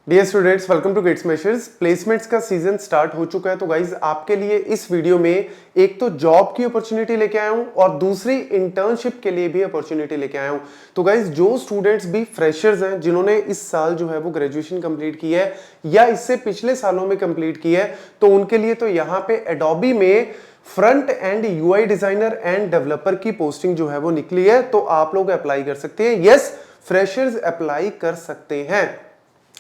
Dear students, welcome to Gate Smashers. Placements का season start हो चुका है। तो गाइज आपके लिए इस वीडियो में एक तो जॉब की अपॉर्चुनिटी लेके आया हूं और दूसरी इंटर्नशिप के लिए भी अपॉर्चुनिटी लेके आया हूं। तो गाइज जो स्टूडेंट्स भी फ्रेशर्स हैं, जिन्होंने इस साल जो है वो ग्रेजुएशन कंप्लीट की है या इससे पिछले सालों में कंप्लीट की है, तो उनके लिए तो यहाँ पे एडोबी में front end UI designer end developer की पोस्टिंग जो है वो निकली है। तो आप लोग अप्लाई कर सकते हैं। यस, फ्रेशर्स अप्लाई कर सकते हैं।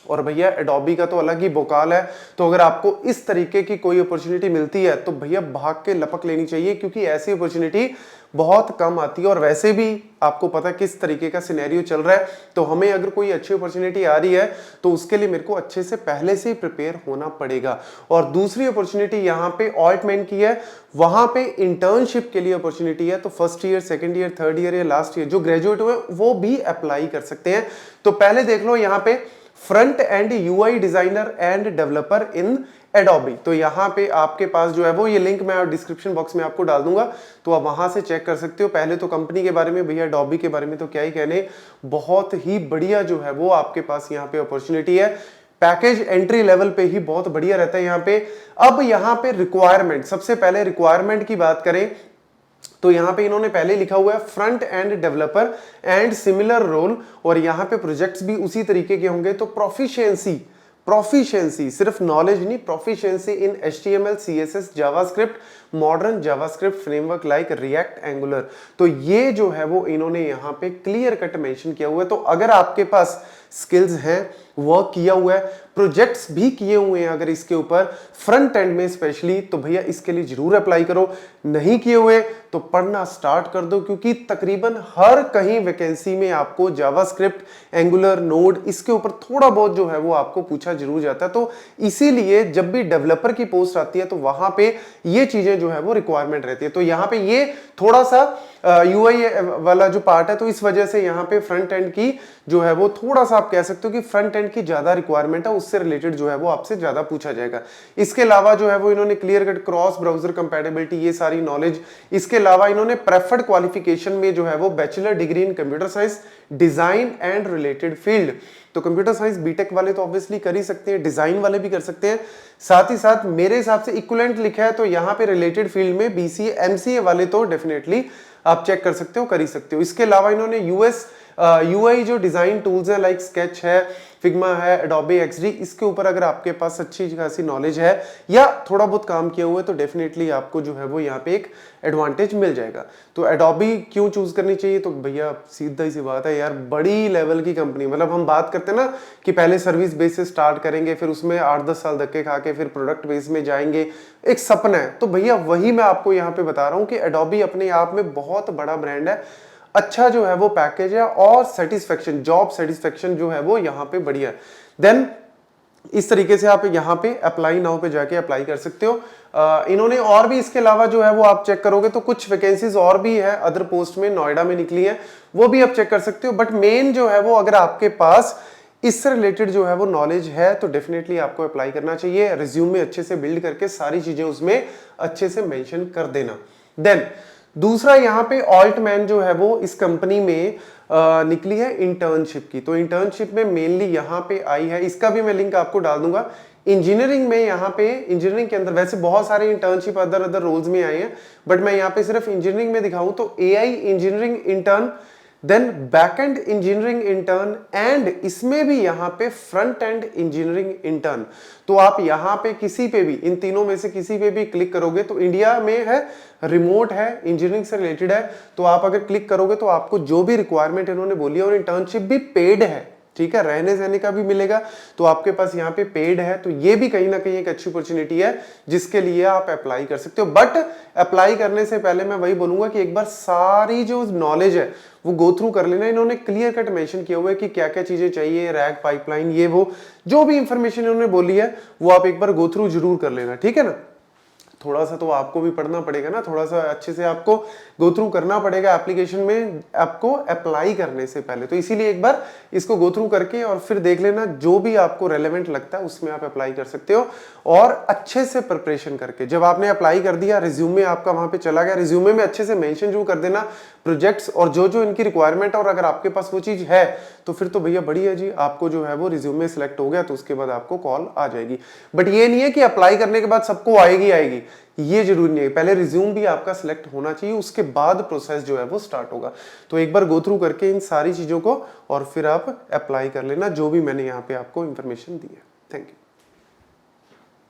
और भैया एडोबी का तो अलग ही भोकाल है। तो अगर आपको इस तरीके की कोई अपॉर्चुनिटी मिलती है तो भैया भाग के लपक लेनी चाहिए, क्योंकि ऐसी अपॉर्चुनिटी बहुत कम आती है। और वैसे भी आपको पता किस तरीके का सिनेरियो चल रहा है, तो हमें अगर कोई अच्छी अपॉर्चुनिटी आ रही है तो उसके लिए मेरे को अच्छे से पहले से ही प्रिपेयर होना पड़ेगा। और दूसरी अपॉर्चुनिटी यहाँ पे ऑल्टमैन की है, वहां पे इंटर्नशिप के लिए अपॉर्चुनिटी है। तो first year, second year, third year या लास्ट ईयर जो ग्रेजुएट हुए वो भी अप्लाई कर सकते हैं। तो पहले देख लो यहाँ पे front end UI designer end developer in Adobe. तो यहां पे आपके पास जो है वो ये लिंक मैं डिस्क्रिप्शन बॉक्स में आपको डाल दूंगा, तो आप वहां से चेक कर सकते हो। पहले तो कंपनी के बारे में, भैया एडोबी के बारे में तो क्या ही कहने, बहुत ही बढ़िया जो है वो आपके पास यहाँ पे अपॉर्चुनिटी है। पैकेज एंट्री लेवल पे ही बहुत बढ़िया रहता है यहाँ पे। अब यहाँ पे रिक्वायरमेंट, सबसे पहले रिक्वायरमेंट की बात करें तो यहां पे इन्होंने पहले लिखा हुआ है front end developer and similar role, और यहां पे प्रोजेक्ट्स भी उसी तरीके के होंगे। तो प्रोफिशिएंसी सिर्फ नॉलेज नहीं, प्रोफिशिएंसी इन HTML, CSS, JavaScript, modern JavaScript framework like react, angular. तो ये जो है वो इन्होंने यहां पे क्लियर कट मेंशन किया हुआ है। तो अगर आपके पास स्किल्स हैं, वर्क किया हुआ है, प्रोजेक्ट्स भी किए हुए हैं अगर इसके ऊपर फ्रंट एंड में स्पेशली, तो भैया इसके लिए जरूर अप्लाई करो। नहीं किए हुए तो पढ़ना स्टार्ट कर दो, क्योंकि तकरीबन हर कहीं वैकेंसी में आपको जावास्क्रिप्ट, एंगुलर, नोड इसके ऊपर थोड़ा बहुत जो है वो आपको पूछा जरूर जाता है। तो इसीलिए जब भी डेवलपर की पोस्ट आती है तो वहां पे ये चीजें जो है वो रिक्वायरमेंट रहती है। तो यहाँ पे ये थोड़ा सा यूआई वाला जो पार्ट है, तो इस वजह से यहाँ पे फ्रंट एंड की जो है वो थोड़ा सा आप कह सकते हो कि फ्रंट एंड की ज्यादा रिक्वायरमेंट है, उससे रिलेटेड जो है वो आपसे ज्यादा पूछा जाएगा। इसके अलावा जो है वो इन्होंने clear cut cross browser compatibility, ये सारी नॉलेज, इसके अलावा इन्होंने प्रेफर्ड क्वालिफिकेशन में जो है वो bachelor degree in computer science, design and related field. तो कंप्यूटर साइंस बीटेक वाले तो ऑब्वियसली कर ही सकते हैं, डिजाइन वाले भी कर सकते हैं। साथ ही साथ मेरे हिसाब से इक्विवेलेंट लिखा है, तो यहाँ पे रिलेटेड फील्ड में BCA, MCA वाले तो डेफिनेटली आप चेक कर सकते हो, कर ही सकते हो। इसके अलावा इन्होंने यूआई जो डिजाइन टूल्स हैं लाइक स्केच है, फिग्मा है, एडोबी XD, इसके ऊपर अगर आपके पास अच्छी खासी नॉलेज है या थोड़ा बहुत काम किया हुआ है तो डेफिनेटली आपको जो है वो यहाँ पे एक एडवांटेज मिल जाएगा। तो एडोबी क्यों चूज करनी चाहिए? तो भैया सीधा ही सी बात है यार, बड़ी लेवल की कंपनी, मतलब हम बात करते हैं ना कि पहले सर्विस बेस से स्टार्ट करेंगे, फिर उसमें 8-10 साल धक्के खा के फिर प्रोडक्ट बेस में जाएंगे, एक सपना है। तो भैया वही मैं आपको यहाँ पे बता रहा हूँ कि एडोबी अपने आप में बहुत बड़ा ब्रांड है, अच्छा जो है वो पैकेज है, और सेटिस्फेक्शन, जॉब सेटिस्फेक्शन जो है वो यहाँ पे बढ़िया है। देन इस तरीके से आप यहाँ पे अप्लाई नाउ पे जाके अप्लाई कर सकते हो। इन्होंने और भी इसके अलावा जो है वो आप चेक करोगे तो कुछ वैकेंसीज और भी है अदर पोस्ट में, नोएडा में निकली है, वो भी आप चेक कर सकते हो। बट मेन जो है वो अगर आपके पास इससे रिलेटेड जो है वो नॉलेज है तो डेफिनेटली आपको अप्लाई करना चाहिए। रिज्यूम में अच्छे से बिल्ड करके सारी चीजें उसमें अच्छे से मेंशन कर देना। देन दूसरा यहाँ पे ऑल्टमैन जो है वो इस कंपनी में निकली है इंटर्नशिप की। तो इंटर्नशिप में मेनली यहाँ पे आई है, इसका भी मैं लिंक आपको डाल दूंगा। इंजीनियरिंग में यहाँ पे, इंजीनियरिंग के अंदर वैसे बहुत सारे इंटर्नशिप अदर रोल्स में आए हैं, बट मैं यहाँ पे सिर्फ इंजीनियरिंग में दिखाऊं तो AI engineering intern, then backend engineering intern, and इसमें भी यहाँ पे फ्रंट एंड इंजीनियरिंग इंटर्न। तो आप यहाँ पे किसी पे भी, इन तीनों में से किसी पे भी क्लिक करोगे तो इंडिया में है, रिमोट है, इंजीनियरिंग से रिलेटेड है, तो आप अगर क्लिक करोगे तो आपको जो भी रिक्वायरमेंट इन्होंने बोली है, और इंटर्नशिप भी पेड है, ठीक है, रहने सहने का भी मिलेगा, तो आपके पास यहाँ पे पेड है। तो ये भी कहीं ना कहीं एक अच्छी अपॉर्चुनिटी है जिसके लिए आप अप्लाई कर सकते हो। बट अप्लाई करने से पहले मैं वही बोलूंगा कि एक बार सारी जो नॉलेज है वो गो थ्रू कर लेना। इन्होंने क्लियर कट मेंशन किया हुआ है कि क्या क्या चीजें चाहिए, रैक, पाइपलाइन, ये वो जो भी इंफॉर्मेशन इन्होंने बोली है वो आप एक बार गो थ्रू जरूर कर लेना, ठीक है ना। थोड़ा सा तो आपको भी पढ़ना पड़ेगा ना, थोड़ा सा अच्छे से आपको गो थ्रू करना पड़ेगा एप्लीकेशन में आपको अप्लाई करने से पहले। तो इसीलिए एक बार इसको गो थ्रू करके और फिर देख लेना, जो भी आपको रेलेवेंट लगता है उसमें आप अप्लाई कर सकते हो। और अच्छे से प्रिपरेशन करके जब आपने अप्लाई कर दिया, रिज्यूमे आपका वहां पे चला गया, रिज्यूमे में अच्छे से मेंशन जो कर देना प्रोजेक्ट्स और जो जो इनकी रिक्वायरमेंट, और अगर आपके पास वो चीज है तो फिर तो भैया बढ़िया जी, आपको जो है वो रिज्यूमे सिलेक्ट हो गया तो उसके बाद आपको कॉल आ जाएगी। बट ये नहीं है कि अप्लाई करने के बाद सबको आएगी आएगी, ये जरूरी नहीं है। पहले रिज्यूम भी आपका सिलेक्ट होना चाहिए, उसके बाद प्रोसेस जो है वो स्टार्ट होगा। तो एक बार गो थ्रू करके इन सारी चीजों को और फिर आप अप्लाई कर लेना, जो भी मैंने यहाँ पे आपको इंफॉर्मेशन दी है। Thank you.